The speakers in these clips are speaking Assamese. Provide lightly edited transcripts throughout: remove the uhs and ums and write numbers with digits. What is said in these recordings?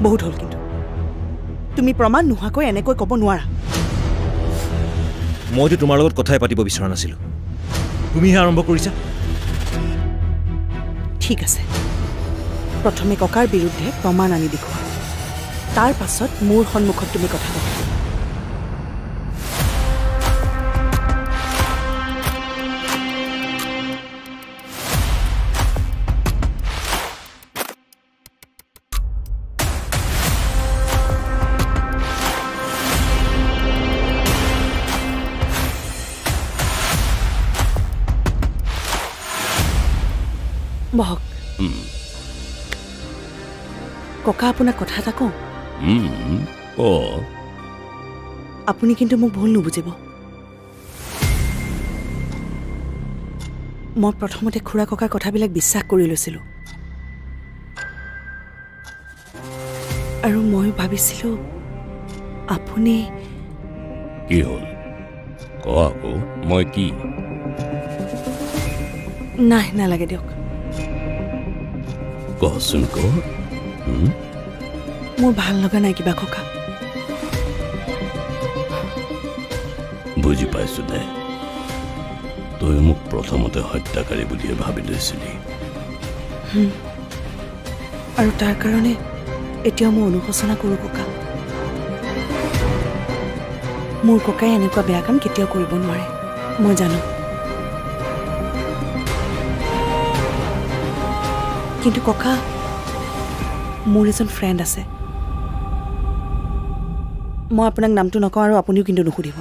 বহুত হ'ল কিন্তু তুমি প্ৰমাণ নোহোৱাকৈ এনেকৈ ক'ব নোৱাৰা মইতো তোমাৰ লগত কথাই পাতিব বিচৰা নাছিলো তুমিহে আৰম্ভ কৰিছা ঠিক আছে প্ৰথমে ককাৰ বিৰুদ্ধে প্ৰমাণ আনি দেখুওৱা তাৰ পাছত মোৰ সন্মুখত তুমি কথা ক'বা বহক ককা আপোনাক কথা এটা কওঁ আপুনি কিন্তু মোক ভুল নুবুজিব মই প্ৰথমতে খুৰা ককাৰ কথাবিলাক বিশ্বাস কৰি লৈছিলোঁ আৰু মই ভাবিছিলোঁ আপুনি কি হ'ল ক আকৌ মই কি নাই নালাগে দিয়ক কচোন ক মোৰ ভাল লগা নাই কিবা ককা বুজি পাইছো দে তই মোক প্ৰথমতে হত্যাকাৰী বুলিয়ে ভাবি লৈছিলি আৰু তাৰ কাৰণে এতিয়াও মই অনুশোচনা কৰোঁ ককা মোৰ ককাই এনেকুৱা বেয়া কাম কেতিয়াও কৰিব নোৱাৰে মই জানো কিন্তু ককা মোৰ এজন ফ্ৰেণ্ড আছে মই আপোনাক নামটো নকওঁ আৰু আপুনিও কিন্তু নুসুধিব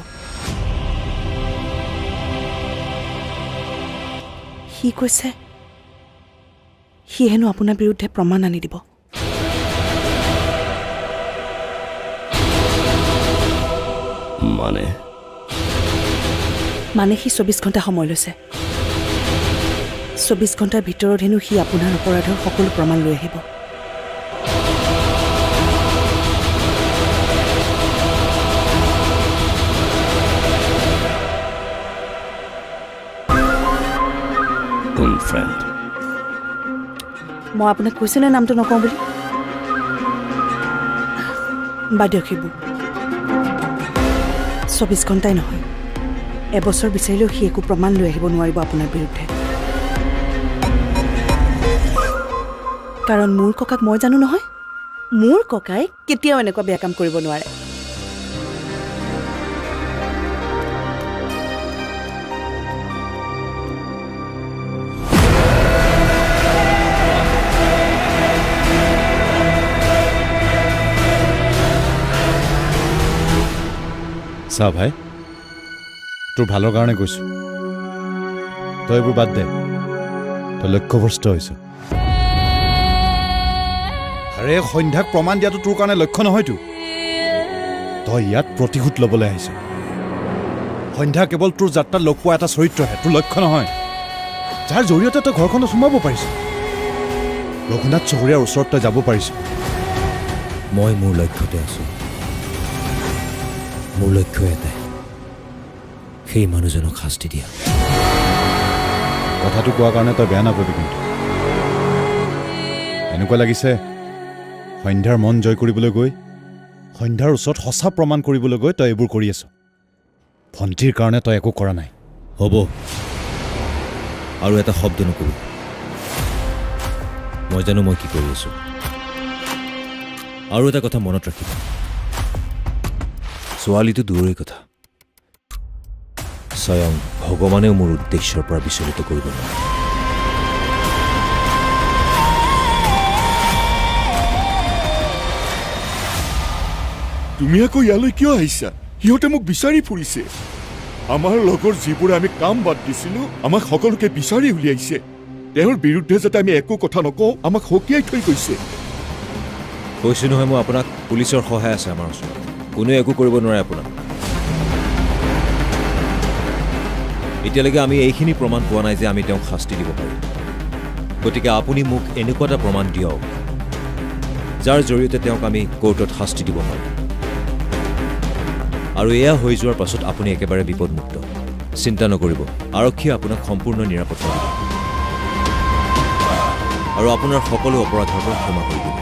সি কৈছে সি হেনো আপোনাৰ বিৰুদ্ধে প্ৰমাণ আনি দিব মানে সি 24 ঘণ্টা সময় লৈছে 24 ঘণ্টাৰ ভিতৰত হেনো সি আপোনাৰ অপৰাধৰ সকলো প্ৰমাণ লৈ আহিব কোন ফ্ৰেণ্ড মই আপোনাক কৈছোনে নামটো নকওঁ বুলি বাদ দিয়ক সেইবোৰ 24 ঘণ্টাই নহয় এবছৰ বিচাৰিলেও সি একো প্ৰমাণ লৈ আহিব নোৱাৰিব আপোনাৰ বিৰুদ্ধে কাৰণ মোৰ ককাক মই জানো নহয় মোৰ ককাই কেতিয়াও এনেকুৱা বেয়া কাম কৰিব নোৱাৰে চা ভাই তোৰ ভালৰ কাৰণে কৈছো তই এইবোৰ বাদ দে তই লক্ষ্যভ্ৰষ্ট হৈছ আৰে সন্ধ্যাক প্ৰমাণ দিয়াটো তোৰ কাৰণে লক্ষ্য নহয়তো তই ইয়াত প্ৰতিশোধ ল'বলৈ আহিছ সন্ধ্যা কেৱল তোৰ যাত্ৰাত লগ পোৱা এটা চৰিত্ৰহে তোৰ লক্ষ্য নহয় যাৰ জৰিয়তে তই ঘৰখনত সোমাব পাৰিছ ৰঘুনাথ চহৰীয়াৰ ওচৰত তই যাব পাৰিছ মই মোৰ লক্ষ্যতে আছো মোৰ লক্ষ্য এটাই সেই মানুহজনক শাস্তি দিয়া কথাটো কোৱাৰ কাৰণে তই বেয়া নাপাবি কিন্তু এনেকুৱা লাগিছে সন্ধ্যাৰ মন জয় কৰিবলৈ গৈ সন্ধ্যাৰ ওচৰত সঁচা প্ৰমাণ কৰিবলৈ গৈ তই এইবোৰ কৰি আছ ভণ্টিৰ কাৰণে তই একো কৰা নাই হ'ব আৰু এটা শব্দ নকবি মই জানো মই কি কৰি আছো আৰু এটা কথা মনত ৰাখিবা ছোৱালীটো দূৰৰে কথা স্বয়ং ভগৱানেও মোৰ উদ্দেশ্যৰ পৰা বিচলিত কৰিব নোৱাৰে তুমি আকৌ ইয়ালৈ কিয় আহিছা সিহঁতে মোক বিচাৰি ফুৰিছে আমাৰ লগৰ যিবোৰে আমি কাম বাদ দিছিলো আমাক সকলোকে বিচাৰি উলিয়াইছে তেওঁৰ বিৰুদ্ধে যাতে আমি একো কথা নকওঁ আমাক সকীয়াই থৈ গৈছে কৈছো নহয় মই আপোনাক পুলিচৰ সহায় আছে আমাৰ ওচৰত কোনেও একো কৰিব নোৱাৰে আপোনাক এতিয়ালৈকে আমি এইখিনি প্ৰমাণ পোৱা নাই যে আমি তেওঁক শাস্তি দিব পাৰিম গতিকে আপুনি মোক এনেকুৱা এটা প্ৰমাণ দিয়ক যাৰ জৰিয়তে তেওঁক আমি কোৰ্টত শাস্তি দিব পাৰিম আৰু এয়া হৈ যোৱাৰ পাছত আপুনি একেবাৰে বিপদমুক্ত চিন্তা নকৰিব আৰক্ষীয়ে আপোনাক সম্পূৰ্ণ নিৰাপত্তা দিব আৰু আপোনাৰ সকলো অপৰাধৰ পৰা ক্ষমা কৰি দিব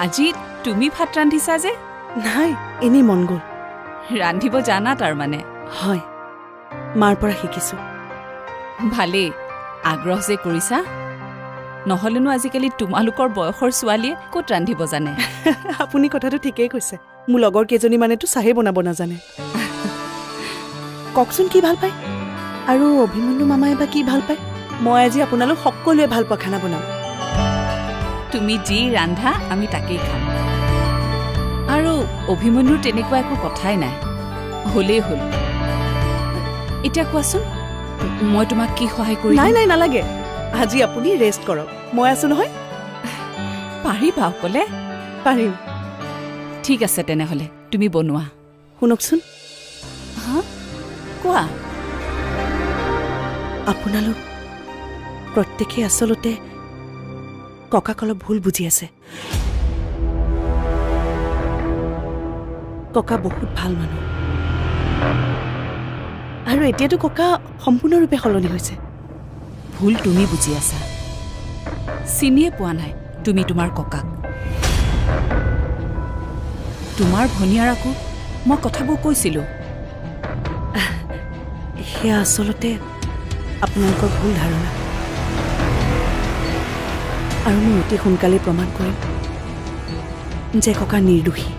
আজি তুমি ভাত ৰান্ধিছা যে? নাই, এনেই মন গ'ল। ৰান্ধিব জানা তাৰমানে? হয়, মাৰ পৰা শিকিছোঁ। ভালেই, আগ্ৰহ যে কৰিছা। নহ'লেনো আজিকালি তোমালোকৰ বয়সৰ ছোৱালীয়ে ক'ত ৰান্ধিব জানে? আপুনি কথাটো ঠিকেই কৈছে। মোৰ লগৰ কেইজনীমানেতো চাহেই বনাব নাজানে। কওকচোন কি ভাল পায়? আৰু অভিমন্যু মামাই বা কি ভাল পায়? মই আজি আপোনালোক সকলোৱে ভাল পোৱা খানা বনাম। তুমি যি ৰান্ধা আমি তাকেই খাম। আৰু অভিমন্যুৰ তেনেকুৱা একো কথাই নাই, হ'লেই হ'ল। এতিয়া কোৱাচোন, মই তোমাক কি সহায় কৰিম? নাই নাই, নালাগে। আজি আপুনি ৰেষ্ট কৰক, মই আছো নহয়। পাৰিবা অকলে? পাৰিম। ঠিক আছে তেনেহ'লে, তুমি বনোৱা। শুনকচোন, হা, কোৱা। আপোনালোক প্ৰত্যেকেই আচলতে ককাক অলপ ভুল বুজি আছে। ককা বহুত ভাল মানুহ, আৰু এতিয়াতো ককা সম্পূৰ্ণৰূপে সলনি হৈছে। ভুল তুমি বুজি আছা, চিনিয়ে পোৱা নাই তুমি তোমাৰ ককাক। তোমাৰ ভনীয়াৰাকো মই কথাবোৰ কৈছিলোঁ। সেয়া আচলতে আপোনালোকৰ ভুল ধাৰণা, আৰু মই অতি সোনকালে প্ৰমাণ কৰিম যে ককা নিৰ্দোষী।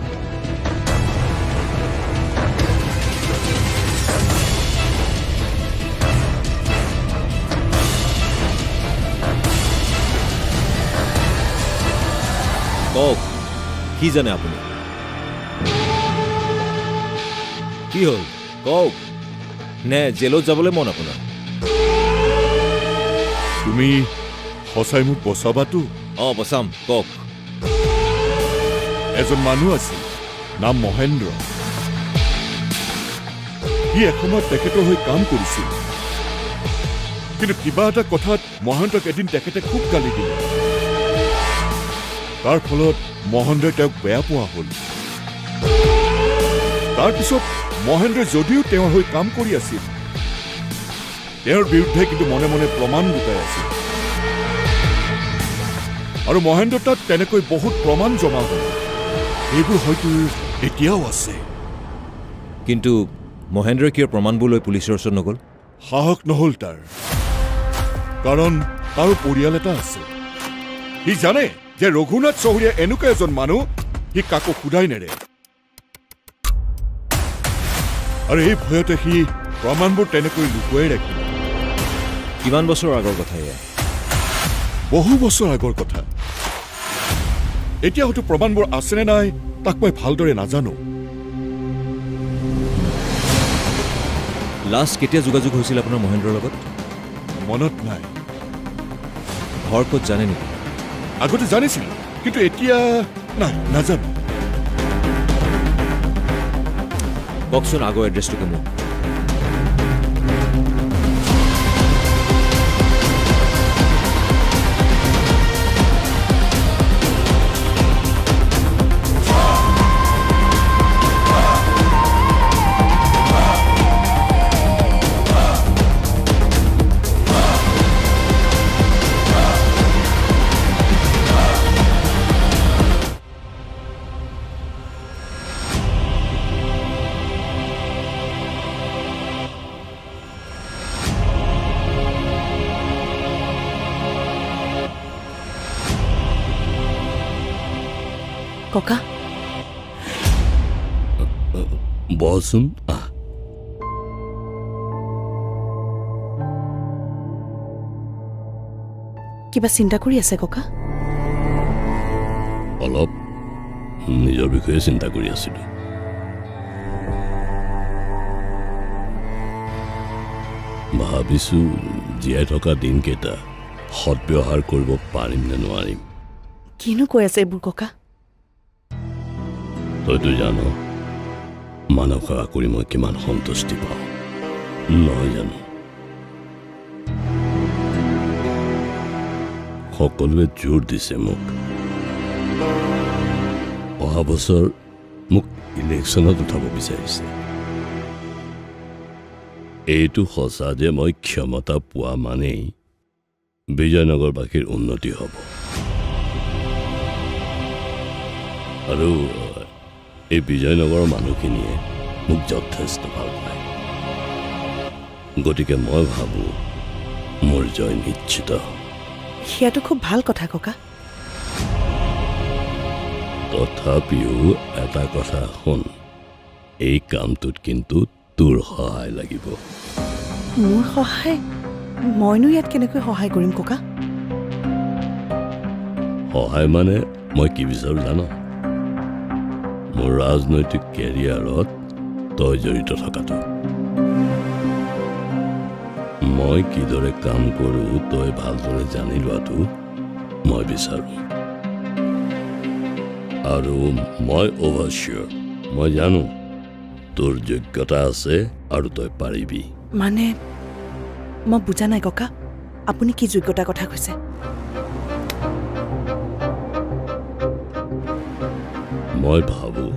কওক, কি জানে আপুনি? কি হ'ল কওক, নে জেলত যাবলৈ মন আপোনাৰ? তুমি সঁচাই মোক বচাবাতো? অঁ, বচাম। কওক। এজন মানুহ আছিল, নাম মহেন্দ্ৰ। সি এসময়ত তেখেতৰ হৈ কাম কৰিছিল, কিন্তু কিবা এটা কথাত মহেন্দ্ৰক এদিন তেখেতে খুব গালি দিলে। তাৰ ফলত মহেন্দ্ৰই তেওঁক বেয়া পোৱা হ'ল। তাৰপিছত মহেন্দ্ৰই যদিও তেওঁৰ হৈ কাম কৰি আছিল, তেওঁৰ বিৰুদ্ধে কিন্তু মনে মনে প্ৰমাণ গোটাই আছিল। আৰু মহেন্দ্ৰ তাত তেনেকৈ বহুত প্ৰমাণ জমা হ'ল। এইবোৰ হয়তো এতিয়াও আছে। কিন্তু মহেন্দ্ৰই কিয় প্ৰমাণবোৰ লৈ পুলিচৰ ওচৰত নগ'ল? সাহস নহ'ল তাৰ, কাৰণ তাৰো পৰিয়াল এটা আছে। সি জানে যে ৰঘুনাথ চৌধুৰীয়ে এনেকুৱা এজন মানুহ, সি কাকো সোধাই নেৰে। আৰু এই ভয়তে সি প্ৰমাণবোৰ তেনেকৈ লুকুৱাই ৰাখিল। কিমান বছৰ আগৰ কথা এয়া? বহু বছৰ আগৰ কথা। এতিয়া হয়তো প্ৰমাণবোৰ আছেনে নাই তাক মই ভালদৰে নাজানো। লাষ্ট কেতিয়া যোগাযোগ হৈছিল আপোনাৰ মহেন্দ্ৰৰ লগত? মনত নাই। ঘৰ ক'ত জানে নেকি? আগতে জানিছিল, কিন্তু এতিয়া নাই, নাজানো। কওকচোন আগৰ এড্ৰেছটোকে মোক। ককা, বহচোন। কিবা চিন্তা কৰি আছে ককা? অলপ নিজৰ বিষয়ে চিন্তা কৰি আছিলোঁ। ভাবিছোঁ জীয়াই থকা দিনকেইটা সৎব্যৱহাৰ কৰিব পাৰিম নে নোৱাৰিম। কিনো কৈ আছে এইবোৰ ককা? তইতো জান মানৱ সেৱা কৰি মই কিমান সন্তুষ্টি পাওঁ, নহয় জানো? সকলোৱে জোৰ দিছে মোক। অহা বছৰ মোক ইলেকশ্যনত উঠাব বিচাৰিছে। এইটো সঁচা যে মই ক্ষমতা পোৱা মানেই বিজয়নগৰবাসীৰ উন্নতি হ'ব। আৰু এই বিজয়নগৰৰ মানুহখিনিয়ে মোক যথেষ্ট ভাল পায় গতিকে মই ভাবোঁ মোৰ জয় নিশ্চিত সেয়াটো খুব ভাল কথা ককা তথাপিও এটা কথা শুন এই কামটোত কিন্তু তোৰ সহায় লাগিব মোৰ সহায় মইনো ইয়াত কেনেকৈ সহায় কৰিম ককা সহায় মানে মই কি বিচাৰোঁ জানো মোৰ ৰাজনৈতিক কেৰিয়াৰত তই জড়িত থকাটো মই কিদৰে কাম কৰোঁ তই ভালদৰে জানি লোৱাটো মই বিচাৰোঁ আৰু মই অভাৰচিয়ৰ মই জানো তোৰ যোগ্যতা আছে আৰু তই পাৰিবি মানে মই বুজা নাই ককা আপুনি কি যোগ্যতাৰ কথা কৈছে মই ভাবোঁ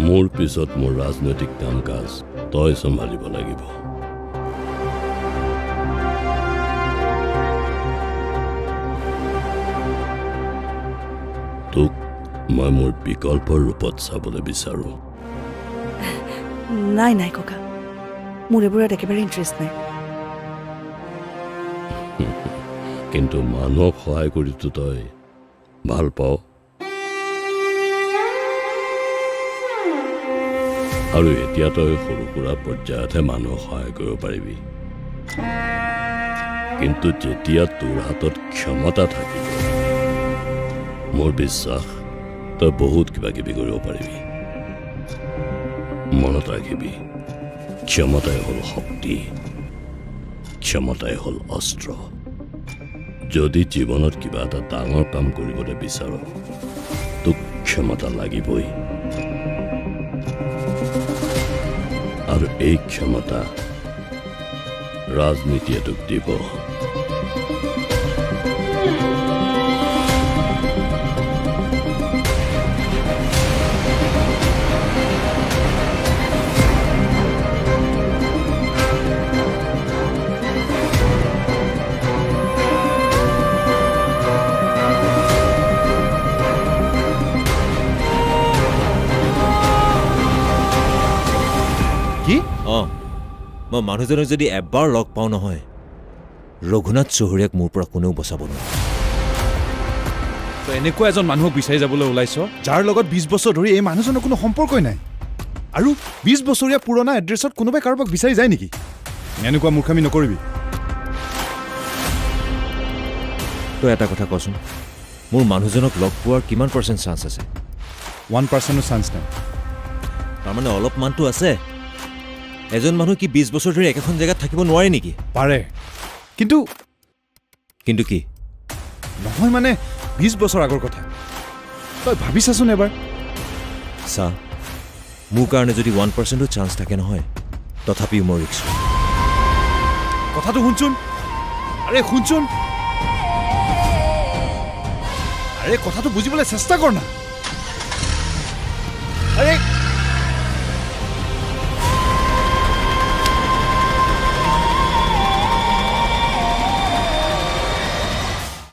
মোৰ পিছত মোৰ ৰাজনৈতিক কাম কাজ তই চম্ভালিব লাগিব তোক মই মোৰ বিকল্পৰ ৰূপত চাবলৈ বিচাৰোঁ নাই নাই ককা মোৰ এইবোৰত একেবাৰে ইণ্টাৰেষ্ট নাই কিন্তু মানুহক সহায় কৰিতো তই ভাল পাওঁ আৰু এতিয়া তই সৰু সুৰা পৰ্যায়তহে মানুহক সহায় কৰিব পাৰিবি কিন্তু যেতিয়া তোৰ হাতত ক্ষমতা থাকিব মোৰ বিশ্বাস তই বহুত কিবা কিবি কৰিব পাৰিবি মনত ৰাখিবি ক্ষমতাই হ'ল শক্তি ক্ষমতাই হ'ল অস্ত্ৰ যদি জীৱনত কিবা এটা ডাঙৰ কাম কৰিবলৈ বিচাৰ তোক ক্ষমতা লাগিবই আৰু এই ক্ষমতা ৰাজনীতিয়ে তোক দিব অঁ মই মানুহজনক যদি এবাৰ লগ পাওঁ নহয় ৰঘুনাথ চৌধুৰীক মোৰ পৰা কোনেও বচাব নোৱাৰে তই এনেকুৱা এজন মানুহক বিচাৰি যাবলৈ ওলাইছ যাৰ লগত 20 বছৰ ধৰি এই মানুহজনৰ কোনো সম্পৰ্কই নাই আৰু 20 বছৰীয়া পুৰণা এড্ৰেছত কোনোবাই কাৰোবাক বিচাৰি যায় নেকি এনেকুৱা মূৰ্খামি নকৰিবি তই এটা কথা কচোন মোৰ মানুহজনক লগ পোৱাৰ কিমান % চান্স আছে 1%ও চান্স নাই তাৰমানে অলপমানটো আছে এজন মানুহ কি 20 বছৰ ধৰি একেখন জেগাত থাকিব নোৱাৰে নেকি পাৰে কিন্তু কি নহয় মানে 20 বছৰ আগৰ কথা তই ভাবিছাচোন এবাৰ চা মোৰ কাৰণে যদি 1%ও চান্স থাকে নহয় তথাপিও মোৰ ৰিস্ক কথাটো শুনচোন আৰে শুনচোন আৰে কথাটো বুজিবলৈ চেষ্টা কৰ না